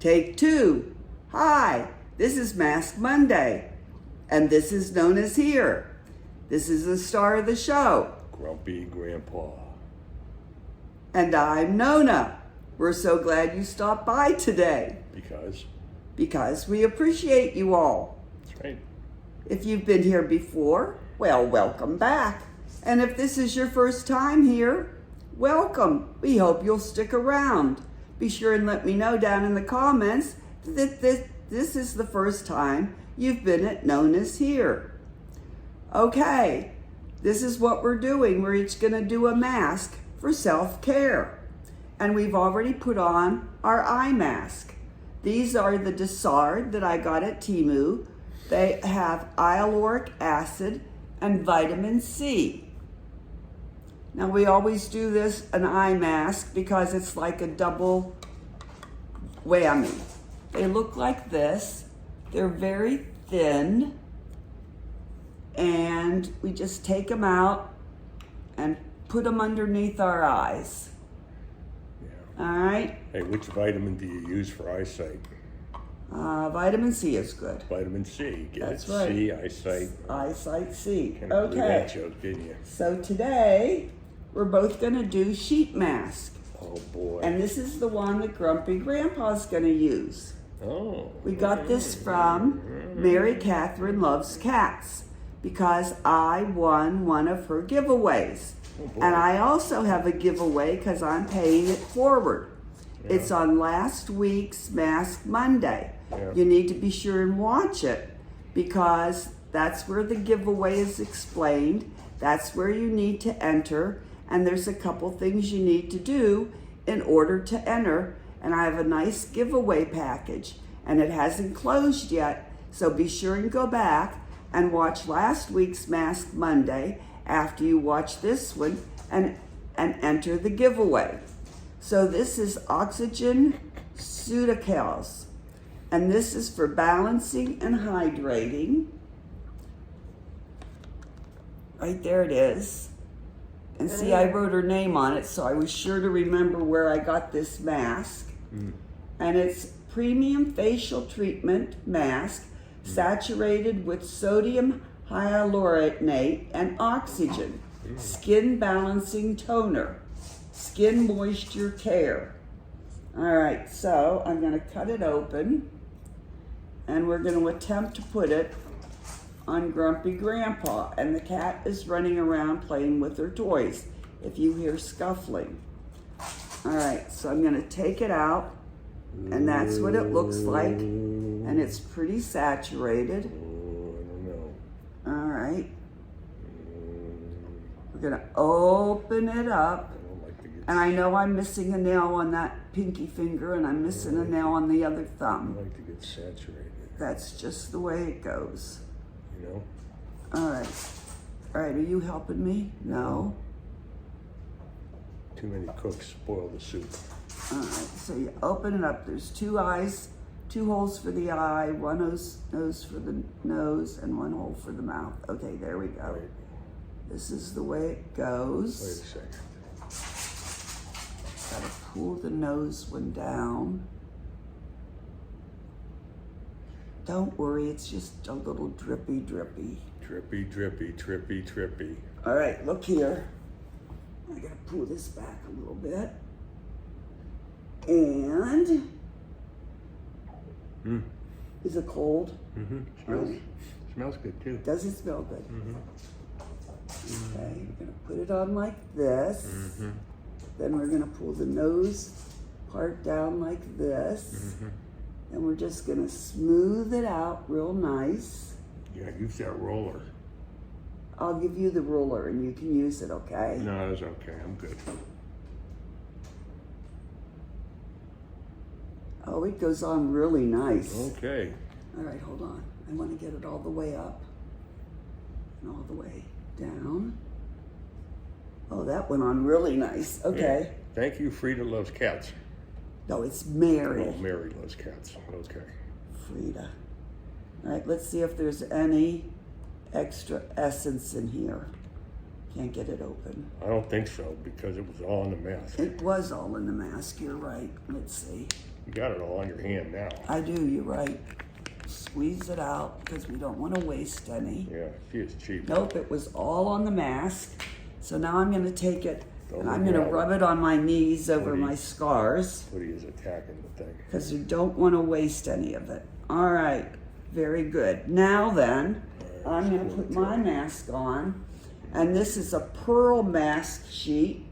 Take 2. Hi, this is Mask Monday, and this is NonnasHere. This is the star of the show. Grumpy Grandpa. And I'm Nonna. We're so glad you stopped by today. Because we appreciate you all. That's right. If you've been here before, well, welcome back. And if this is your first time here, welcome. We hope you'll stick around. Be sure and let me know down in the comments that this is the first time you've been at NonnasHere. Okay, this is what we're doing. We're each going to do a mask for self-care. And we've already put on our eye mask. These are the Disbaar that I got at Temu. They have hyaluronic acid and vitamin C. Now we always do this, an eye mask, because it's like a double whammy. They look like this. They're very thin. And we just take them out and put them underneath our eyes. Yeah. All right? Hey, which vitamin do you use for eyesight? Vitamin C is good. Vitamin C. Get That's it? right. C, eyesight. Eyesight C. Can't believe Okay. that joke, didn't you? So today, we're both going to do sheet mask. Oh, boy. And this is the one that Grumpy Grandpa's going to use. Oh. We got this from Mary Catherine Loves Cats because I won one of her giveaways. Oh, boy. And I also have a giveaway because I'm paying it forward. Yeah. It's on last week's Mask Monday. Yeah. You need to be sure and watch it because that's where the giveaway is explained. That's where you need to enter. And there's a couple things you need to do in order to enter. And I have a nice giveaway package. And it hasn't closed yet. So be sure and go back and watch last week's Mask Monday after you watch this one and enter the giveaway. So this is OxygenCeuticals. And this is for balancing and hydrating. Right there it is. And see, I wrote her name on it, so I was sure to remember where I got this mask. And it's premium facial treatment mask saturated with sodium hyaluronate and oxygen. Skin balancing toner. Skin moisture care. All right, so I'm going to cut it open. And we're going to attempt to put it on Grumpy Grandpa. And the cat is running around playing with her toys if you hear scuffling. All right, so I'm going to take it out. And that's what it looks like. And it's pretty saturated. Oh, I don't know. All right. We're going to open it up. I don't like to get. And I know I'm missing a nail on that pinky finger and I'm missing a nail on the other I thumb. don't like to get saturated. That's just the way it goes. You know. All right. All right, are you helping me? No. Too many cooks spoil the soup. All right, so you open it up. There's 2 eyes, 2 holes for the eye, 1 nose for the nose, and 1 hole for the mouth. Okay, there we go. Wait. This is the way it Wait goes. a second. Gotta pull the nose one down. Don't worry, it's just a little drippy. Drippy, drippy, trippy, trippy. All right, look here. I gotta pull this back a little bit. And is it cold? Smells good too. Does it smell good? Okay, we're gonna put it on like this. Then we're gonna pull the nose part down like this. And we're just gonna smooth it out real nice. Yeah, use that roller. I'll give you the ruler and you can use it, okay? No, it's okay. I'm good. Oh, it goes on really nice. Okay. All right, hold on. I want to get it all the way up and all the way down. Oh, that went on really nice. Okay. Yeah. Thank you, Frida Loves Cats. No, it's Mary. Oh, Mary loves cats. Okay. Frida. All right, let's see if there's any extra essence in here. Can't get it open. I don't think so because it was all in the mask. It was all in the mask, you're right. Let's see. You got it all on your hand now. I do, you're right. Squeeze it out because we don't want to waste any. Yeah, she is cheap. Nope, it was all on the mask. So now I'm going to take it and I'm yeah. going to rub it on my knees over Woody. my scars Woody is attacking the thing. because you don't want to waste any of it. All right, very good. Now then, I'm going to put my mask on, and this is a pearl mask sheet,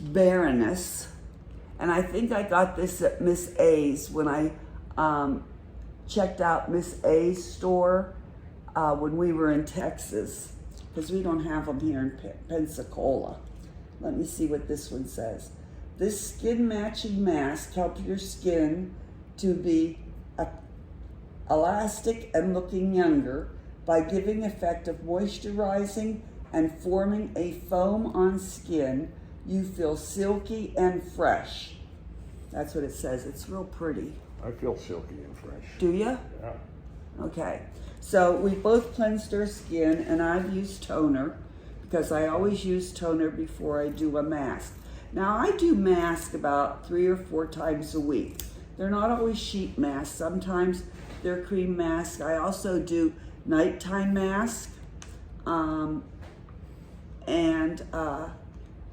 Baroness, and I think I got this at Miss A's when I checked out Miss A's store when we were in Texas, because we don't have them here in Pensacola. Let me see what this one says. This skin matching mask helps your skin to be elastic and looking younger by giving effective moisturizing and forming a foam on skin. You feel silky and fresh. That's what it says. It's real pretty. I feel silky and fresh. Do you? Yeah. Okay. So we both cleansed our skin, and I've used toner because I always use toner before I do a mask. Now I do mask about 3 or 4 times a week. They're not always sheet masks. Sometimes they're cream masks. I also do nighttime mask.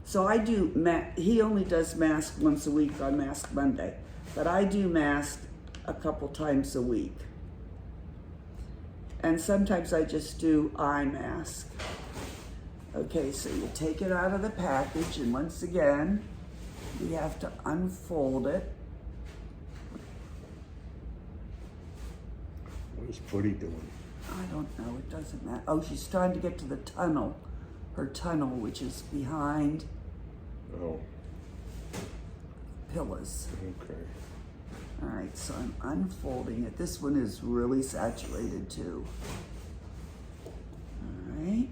So I do, he only does mask once a week on Mask Monday, but I do mask a couple times a week. And sometimes I just do eye mask. Okay, so you take it out of the package, and once again, you have to unfold it. What is Woody doing? I don't know, it doesn't matter. Oh, she's trying to get to the tunnel, her tunnel, which is behind Oh, pillars. okay. All right, so I'm unfolding it. This one is really saturated too. All right.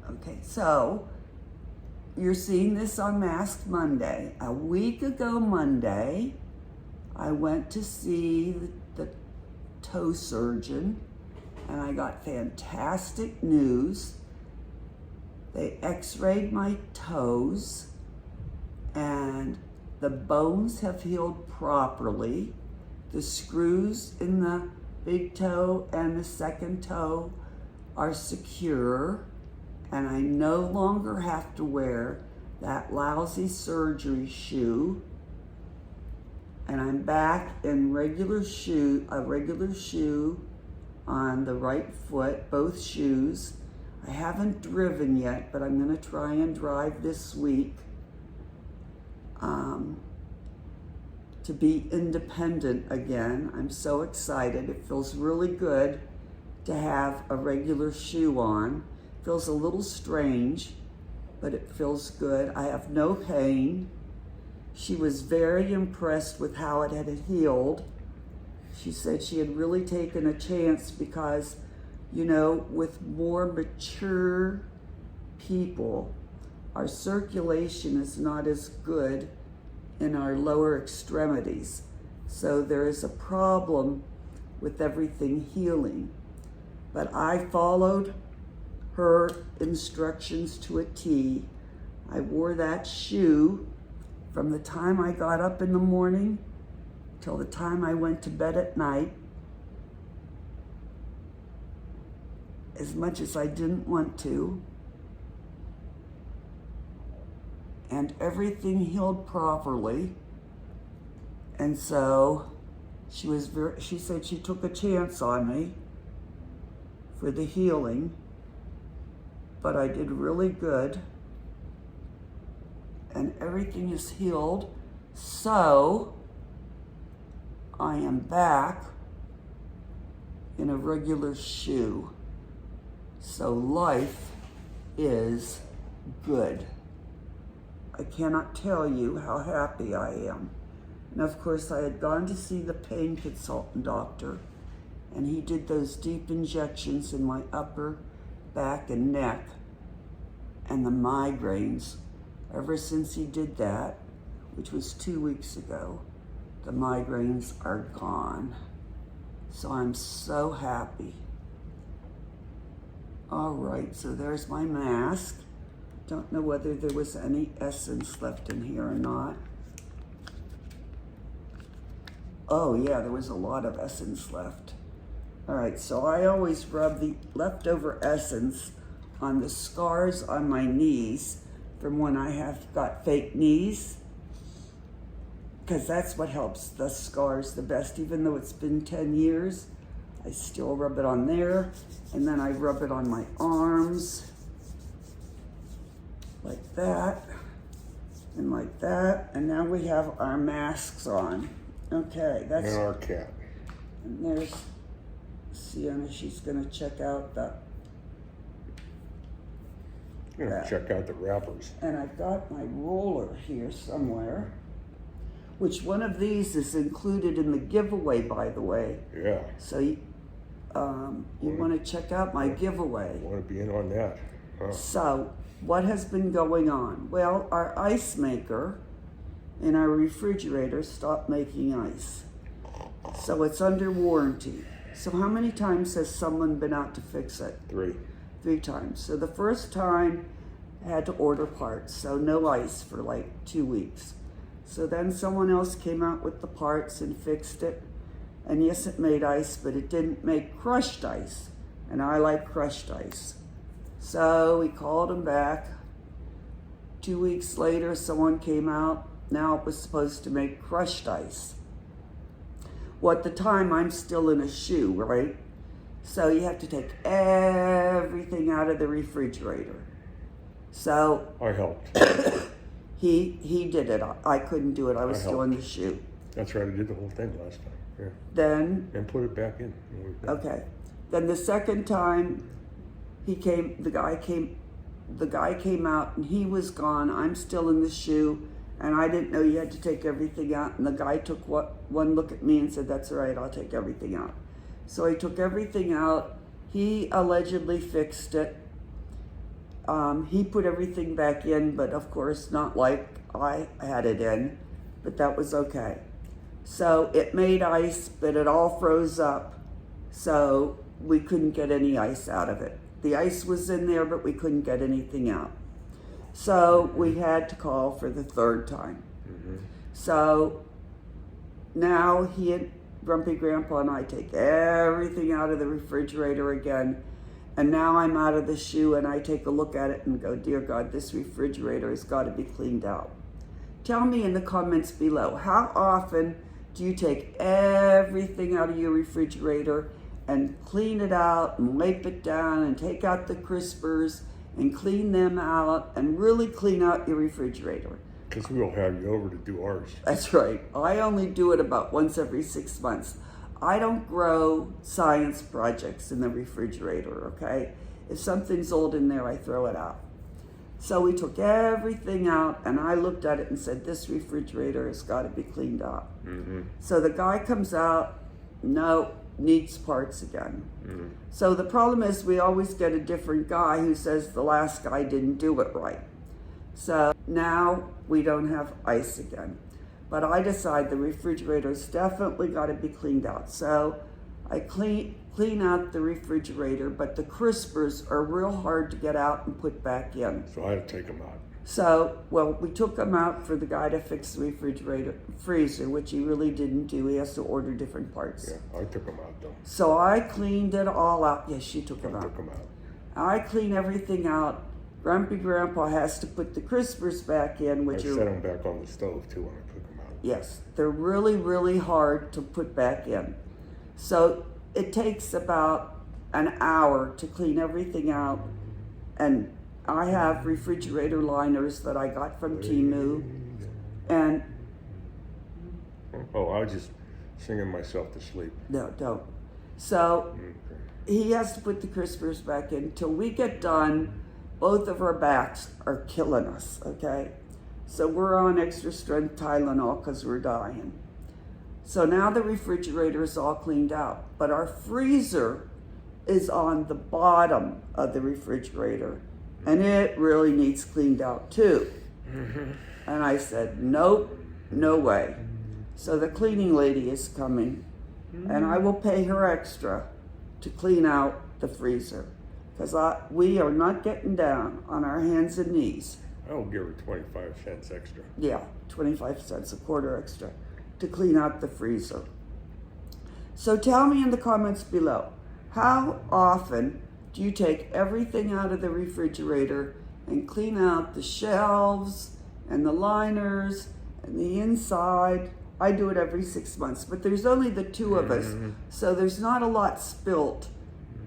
Okay, so you're seeing this on Mask Monday. A week ago Monday, I went to see the toe surgeon, and I got fantastic news. They x-rayed my toes, and the bones have healed properly. The screws in the big toe and the second toe are secure, and I no longer have to wear that lousy surgery shoe. And I'm back in a regular shoe on the right foot, both shoes. I haven't driven yet, but I'm gonna try and drive this week to be independent again. I'm so excited. It feels really good to have a regular shoe on. Feels a little strange, but it feels good. I have no pain. She was very impressed with how it had healed. She said she had really taken a chance because, you know, with more mature people, our circulation is not as good in our lower extremities. So there is a problem with everything healing. But I followed her instructions to a T. I wore that shoe from the time I got up in the morning till the time I went to bed at night, as much as I didn't want to. And everything healed properly. And so she said she took a chance on me for the healing, but I did really good. And everything is healed. So I am back in a regular shoe. So life is good. I cannot tell you how happy I am. And of course, I had gone to see the pain consultant doctor, and he did those deep injections in my upper back and neck and the migraines. Ever since he did that, which was 2 weeks ago, the migraines are gone. So I'm so happy. All right, so there's my mask. Don't know whether there was any essence left in here or not. Oh yeah, there was a lot of essence left. All right, so I always rub the leftover essence on the scars on my knees from when I have got fake knees, because that's what helps the scars the best. Even though it's been 10 years, I still rub it on there, and then I rub it on my arms, like that, and like that, and now we have our masks on. Okay, that's... And our cat. And there's Sienna, she's gonna check out the... Check out the wrappers. And I've got my roller here somewhere, which one of these is included in the giveaway, by the way. Yeah. So you want to check out my giveaway. I want to be in on that. Huh. So what has been going on? Well, our ice maker in our refrigerator stopped making ice. So it's under warranty. So how many times has someone been out to fix it? 3. 3 times. So the first time I had to order parts, so no ice for like 2 weeks. So then someone else came out with the parts and fixed it. And yes, it made ice, but it didn't make crushed ice. And I like crushed ice. So we called them back. 2 weeks later, someone came out. Now it was supposed to make crushed ice. Well, at the time, I'm still in a shoe, right? So you have to take everything out of the refrigerator. So I helped. he did it. I couldn't do it. I was still in the shoe. That's right. I did the whole thing last time. Yeah. Then And put it back in. okay. Then the second time the guy came out and he was gone. I'm still in the shoe, and I didn't know you had to take everything out. And the guy took one look at me and said, "That's all right, I'll take everything out." So he took everything out. He allegedly fixed it. He put everything back in, but of course not like I had it in, but that was okay. So it made ice, but it all froze up, so we couldn't get any ice out of it. The ice was in there, but we couldn't get anything out. So we had to call for the 3rd time. Mm-hmm. So now he and Grumpy Grandpa and I take everything out of the refrigerator again. And now I'm out of the shoe and I take a look at it and go, dear God, this refrigerator has got to be cleaned out. Tell me in the comments below, how often do you take everything out of your refrigerator and clean it out and wipe it down and take out the crispers and clean them out and really clean out your refrigerator? Because we'll have you over to do ours. That's right. I only do it about once every 6 months. I don't grow science projects in the refrigerator, okay? If something's old in there, I throw it out. So we took everything out, and I looked at it and said, this refrigerator has got to be cleaned out. Mm-hmm. So the guy comes out, no, needs parts again. Mm-hmm. So the problem is we always get a different guy who says the last guy didn't do it right. So now we don't have ice again. But I decide the refrigerator's definitely got to be cleaned out. So I clean out the refrigerator, but the crispers are real hard to get out and put back in. So I had to take them out. So, well, we took them out for the guy to fix the freezer, which he really didn't do. He has to order different parts. Yeah, I took them out though. So I cleaned it all out. Yes, you took them out. I took them out. I clean everything out. Grumpy Grandpa has to put the crispers back in, which I set them back on the stove too when I took them out. Yes, they're really, really hard to put back in. So it takes about an hour to clean everything out. And I have refrigerator liners that I got from Temu. And oh, I was just singing myself to sleep. no, don't. So Okay. he has to put the crispers back in. Till we get done, both of our backs are killing us, okay? So we're on extra strength Tylenol because we're dying. So now the refrigerator is all cleaned out, but our freezer is on the bottom of the refrigerator, and it really needs cleaned out too. And I said, nope, no way. So the cleaning lady is coming, and I will pay her extra to clean out the freezer. because we are not getting down on our hands and knees. I'll give her 25 cents extra. Yeah, 25 cents, a quarter extra to clean out the freezer. So tell me in the comments below, how often do you take everything out of the refrigerator and clean out the shelves and the liners and the inside? I do it every 6 months, but there's only the two of us, so there's not a lot spilt.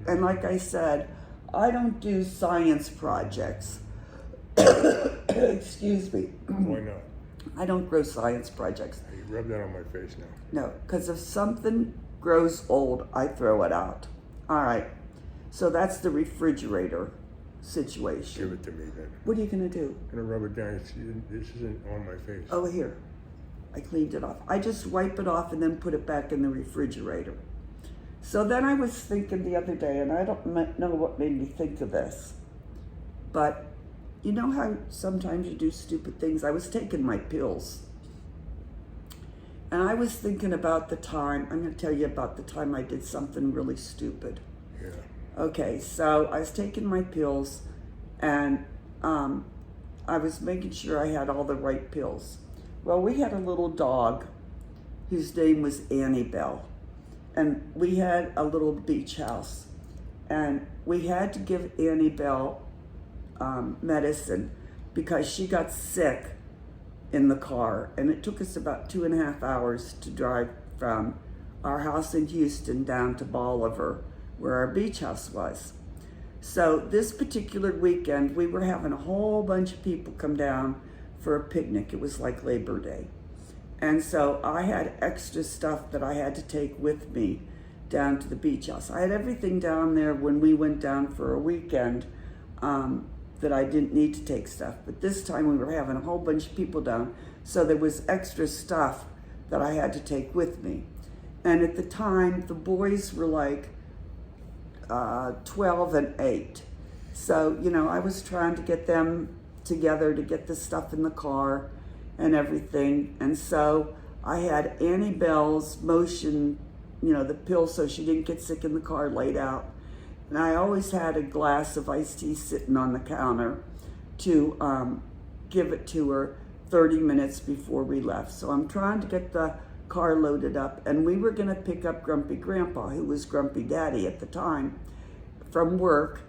And like I said, I don't do science projects. Excuse me. Why not? I don't grow science projects. You rub that on my face now. No, because if something grows old, I throw it out. All right, so that's the refrigerator situation. Give it to me then. What are you gonna do? I'm gonna rub it down. This isn't on my face. Oh, here. I cleaned it off. I just wipe it off and then put it back in the refrigerator. So then I was thinking the other day, and I don't know what made me think of this, but you know how sometimes you do stupid things? I was taking my pills. And I was thinking about the time, I'm going to tell you about the time I did something really stupid. Yeah. Okay, so I was taking my pills, and I was making sure I had all the right pills. Well, we had a little dog whose name was Annabelle, and we had a little beach house, and we had to give Annabelle medicine because she got sick in the car, and it took us about 2.5 hours to drive from our house in Houston down to Bolivar, where our beach house was. So this particular weekend, we were having a whole bunch of people come down for a picnic. It was like Labor Day. And so I had extra stuff that I had to take with me down to the beach house. I had everything down there when we went down for a weekend that I didn't need to take stuff. But this time we were having a whole bunch of people down, so there was extra stuff that I had to take with me. And at the time, the boys were like 12 and 8. So, you know, I was trying to get them together to get the stuff in the car and everything. And so I had Annabelle's motion, you know, the pill so she didn't get sick in the car, laid out. And I always had a glass of iced tea sitting on the counter to give it to her 30 minutes before we left. So I'm trying to get the car loaded up, and we were gonna pick up Grumpy Grandpa, who was Grumpy Daddy at the time, from work,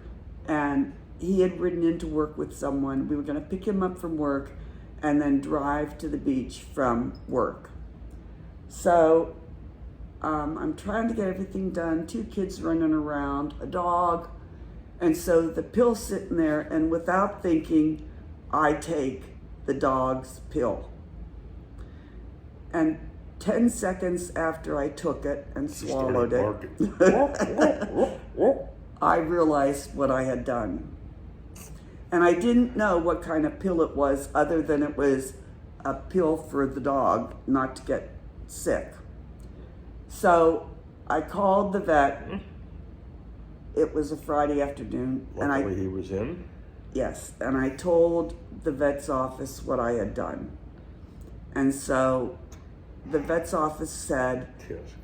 and he had ridden into work with someone. We were gonna pick him up from work and then drive to the beach from work. So I'm trying to get everything done, 2 kids running around, a dog, and so the pill's sitting there, and without thinking, I take the dog's pill. And 10 seconds after I took it and swallowed it, I realized what I had done. And I didn't know what kind of pill it was, other than it was a pill for the dog not to get sick. So I called the vet. It was a Friday afternoon. Luckily he was in. Yes, and I told the vet's office what I had done. And so the vet's office said,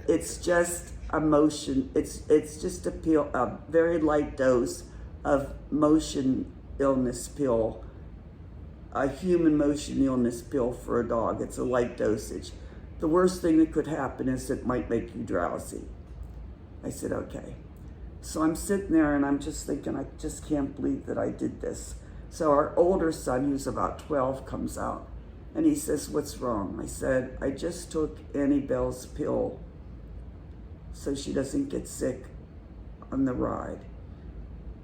it's just a motion, it's just a pill, a very light dose of motion illness pill, a human motion illness pill for a dog. It's a light dosage. The worst thing that could happen is it might make you drowsy. I said, okay. So I'm sitting there and I'm just thinking, I just can't believe that I did this. So our older son, who's about 12, comes out and he says, what's wrong? I said, I just took Annabelle's pill so she doesn't get sick on the ride.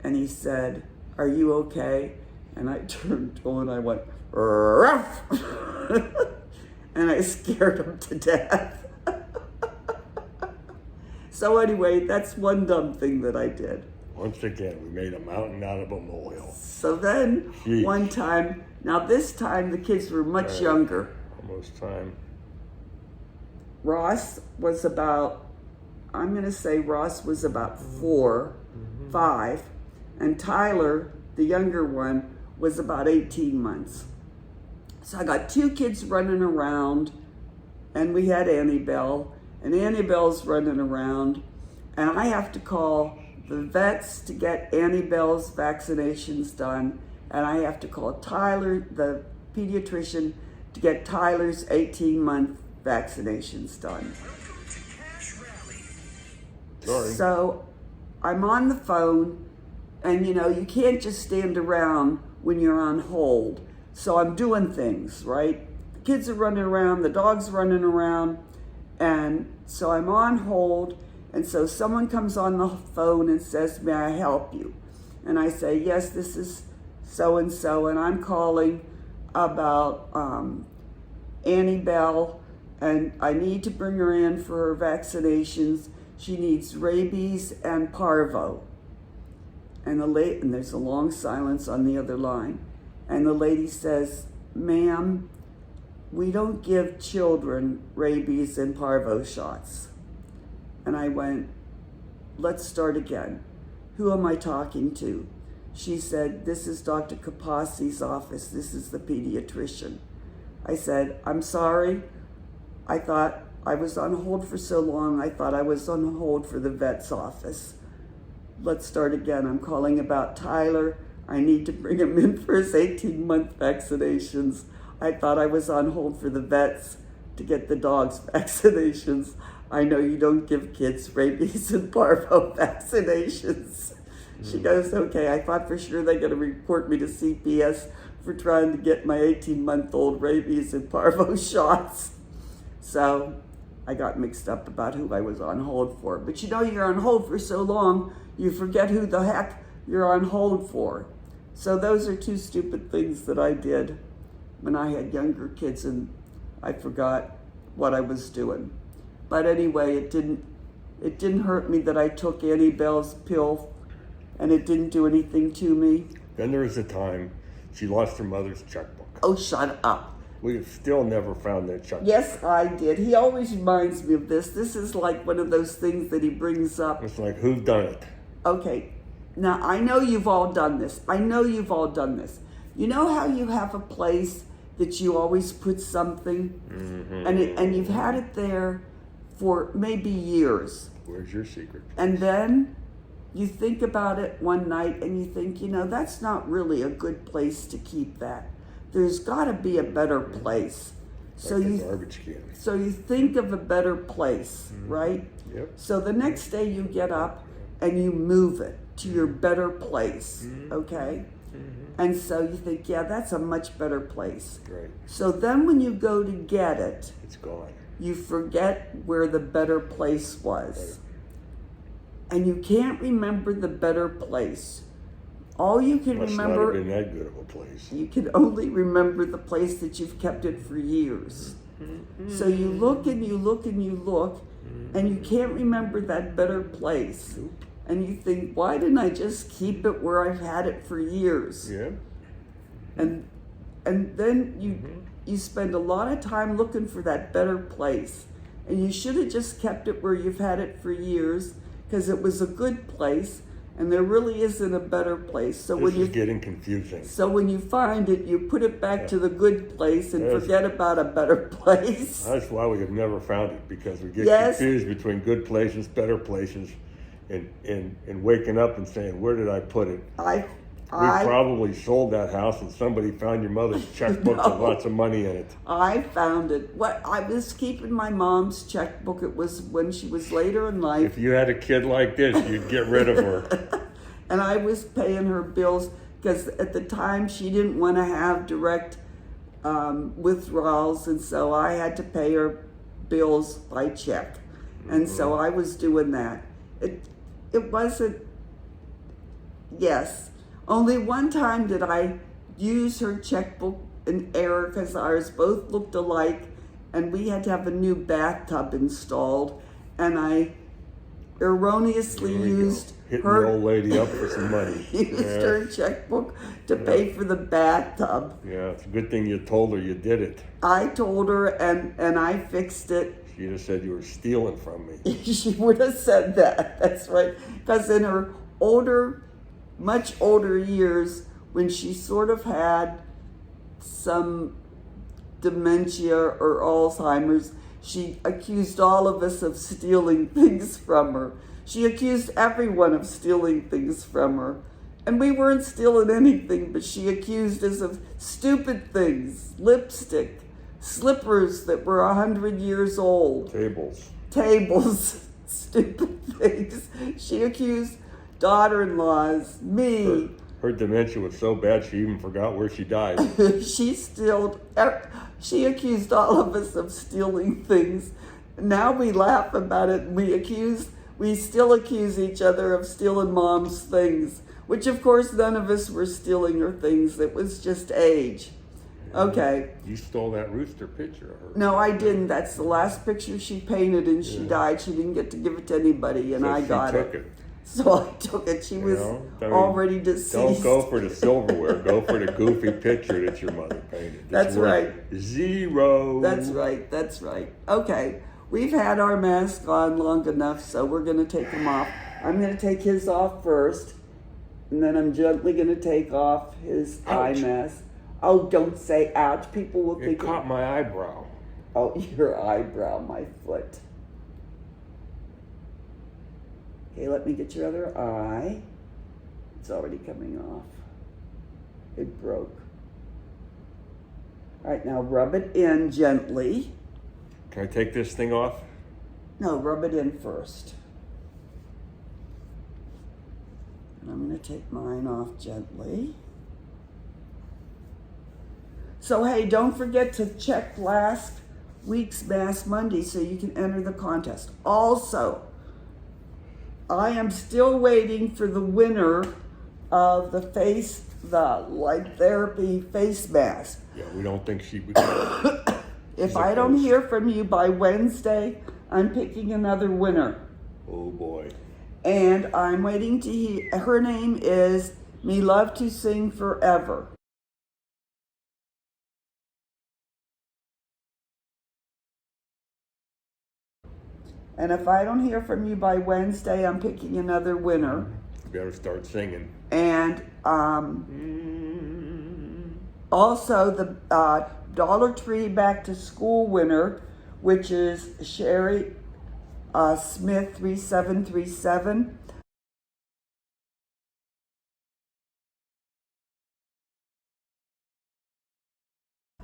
And he said, are you okay? And I turned to him and I went, ruff! And I scared him to death. So anyway, that's one dumb thing that I did. Once again, we made a mountain out of a molehill. So then, one time, now this time the kids were much younger. Almost time. Ross was about, I'm gonna say Ross was about 4, 5, and Tyler, the younger one, was about 18 months. So I got 2 kids running around, and we had Annabelle, and Annabelle's running around, and I have to call the vets to get Annie Bell's vaccinations done, and I have to call Tyler, the pediatrician, to get Tyler's 18-month vaccinations done. Sorry. So I'm on the phone, and you can't just stand around when you're on hold. So I'm doing things, right? The kids are running around, the dog's running around, and so I'm on hold, and so someone comes on the phone and says, "May I help you?" And I say, "Yes, this is so-and-so, and I'm calling about Annie Bell, and I need to bring her in for her vaccinations. She needs rabies and parvo." And there's a long silence on the other line. And the lady says, "Ma'am, we don't give children rabies and parvo shots." And I went, "Let's start again. Who am I talking to?" She said, "This is Dr. Capassi's office. This is the pediatrician." I said, "I'm sorry. I thought I was on hold for so long. I thought I was on hold for the vet's office. Let's start again. I'm calling about Tyler. I need to bring him in for his 18-month vaccinations. I thought I was on hold for the vets to get the dog's vaccinations. I know you don't give kids rabies and parvo vaccinations." She goes, "Okay, I thought for sure they're going to report me to CPS for trying to get my 18-month-old rabies and parvo shots." So I got mixed up about who I was on hold for. But you're on hold for so long, you forget who the heck you're on hold for. So those are two stupid things that I did when I had younger kids, and I forgot what I was doing. But anyway, it didn't hurt me that I took Annie Bell's pill, and it didn't do anything to me. Then there was a time she lost her mother's checkbook. Oh, shut up. We've still never found that checkbook. Yes, I did. He always reminds me of this. This is like one of those things that he brings up. It's like, who's done it? Okay, now I know you've all done this. You know how you have a place that you always put something, and you've had it there for maybe years. Where's your secret? And then you think about it one night and you think, that's not really a good place to keep that. There's got to be a better place. Like a garbage can. So you think of a better place, right? Yep. So the next day you get up and you move it to your better place, okay? And so you think, yeah, that's a much better place. Right. So then when you go to get it, It's gone. you forget where the better place was. Right. And you can't remember the better place. All you can remember... Must not have been that good of a place. You can only remember the place that you've kept it for years. So you look and you look and you look, and you can't remember that better place. Nope. And you think, why didn't I just keep it where I've had it for years? Yeah. And then you spend a lot of time looking for that better place. And you should have just kept it where you've had it for years, because it was a good place, and there really isn't a better place. So This is getting confusing. So when you find it, you put it back to the good place and forget about a better place. That's why we have never found it, because we get confused between good places, better places, and waking up and saying, where did I put it? We probably sold that house and somebody found your mother's checkbook with lots of money in it. I found it. I was keeping my mom's checkbook. It was when she was later in life. If you had a kid like this, you'd get rid of her. And I was paying her bills because at the time she didn't want to have direct withdrawals, and so I had to pay her bills by check. And so I was doing that. It wasn't, yes. Only one time did I use her checkbook in error because ours both looked alike, and we had to have a new bathtub installed, and I erroneously used hitting the old lady up for some money. Used her checkbook to pay for the bathtub. Yeah, it's a good thing you told her you did it. I told her, and I fixed it. She'd have said you were stealing from me. She would have said that. That's right. Because in her much older years, when she sort of had some dementia or Alzheimer's, she accused all of us of stealing things from her. She accused everyone of stealing things from her. And we weren't stealing anything, but she accused us of stupid things. Lipstick, slippers that were 100 years old. Tables, stupid things. She accused daughter-in-laws, me. Her dementia was so bad she even forgot where she died. She accused all of us of stealing things. Now we laugh about it, and we still accuse each other of stealing Mom's things, which of course none of us were stealing her things. It was just age. Okay. You stole that rooster picture of her. No, I didn't. That's the last picture she painted, and she died. She didn't get to give it to anybody, and so I got it. So I took it. She was already deceased. Don't go for the silverware. Go for the goofy picture that your mother painted. That's right. 0. That's right. That's right. Okay. We've had our mask on long enough, so we're going to take them off. I'm going to take his off first, and then I'm gently going to take off his eye mask. Oh, don't say ouch. People will think... It caught my eyebrow. Oh, your eyebrow, my foot. Okay, let me get your other eye. It's already coming off. It broke. All right, now rub it in gently. Can I take this thing off? No, rub it in first. And I'm going to take mine off gently. So, hey, don't forget to check last week's Mask Monday so you can enter the contest. Also, I am still waiting for the winner of the light therapy face mask. Yeah, we don't think she would. If I don't hear from you by Wednesday, I'm picking another winner. Oh boy. And I'm waiting to hear, her name is Me Love to Sing Forever. And if I don't hear from you by Wednesday, I'm picking another winner. You better start singing. And also the Dollar Tree Back to School winner, which is Sherry Smith 3737.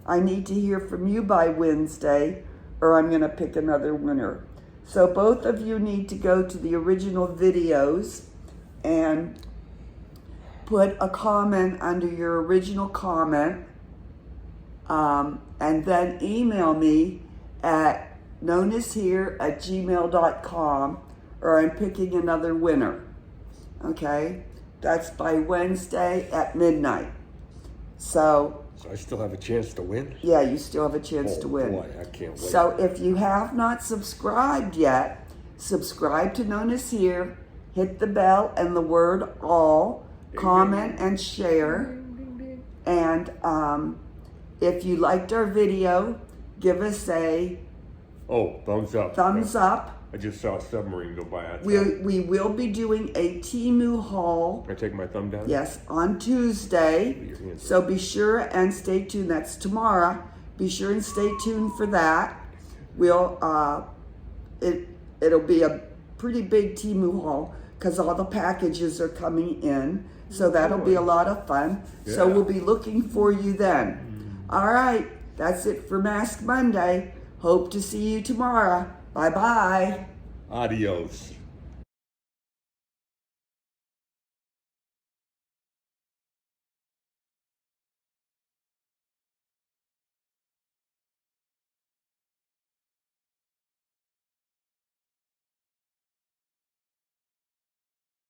I need to hear from you by Wednesday, or I'm going to pick another winner. So both of you need to go to the original videos and put a comment under your original comment, and then email me at NonnasHere@gmail.com, or I'm picking another winner. Okay? That's by Wednesday at midnight. So I still have a chance to win? Yeah, you still have a chance to win. Boy, I can't wait. So if you have not subscribed yet, subscribe to NonnasHere, hit the bell and the word all, comment and share. And if you liked our video, give us a thumbs up. Thumbs up. I just saw a submarine go by outside. We will be doing a Temu haul. Can I take my thumb down? Yes, on Tuesday. So be sure and stay tuned. That's tomorrow. Be sure and stay tuned for that. It'll be a pretty big Temu haul because all the packages are coming in. So that'll be a lot of fun. Yeah. So we'll be looking for you then. All right, that's it for Mask Monday. Hope to see you tomorrow. Bye-bye. Adios.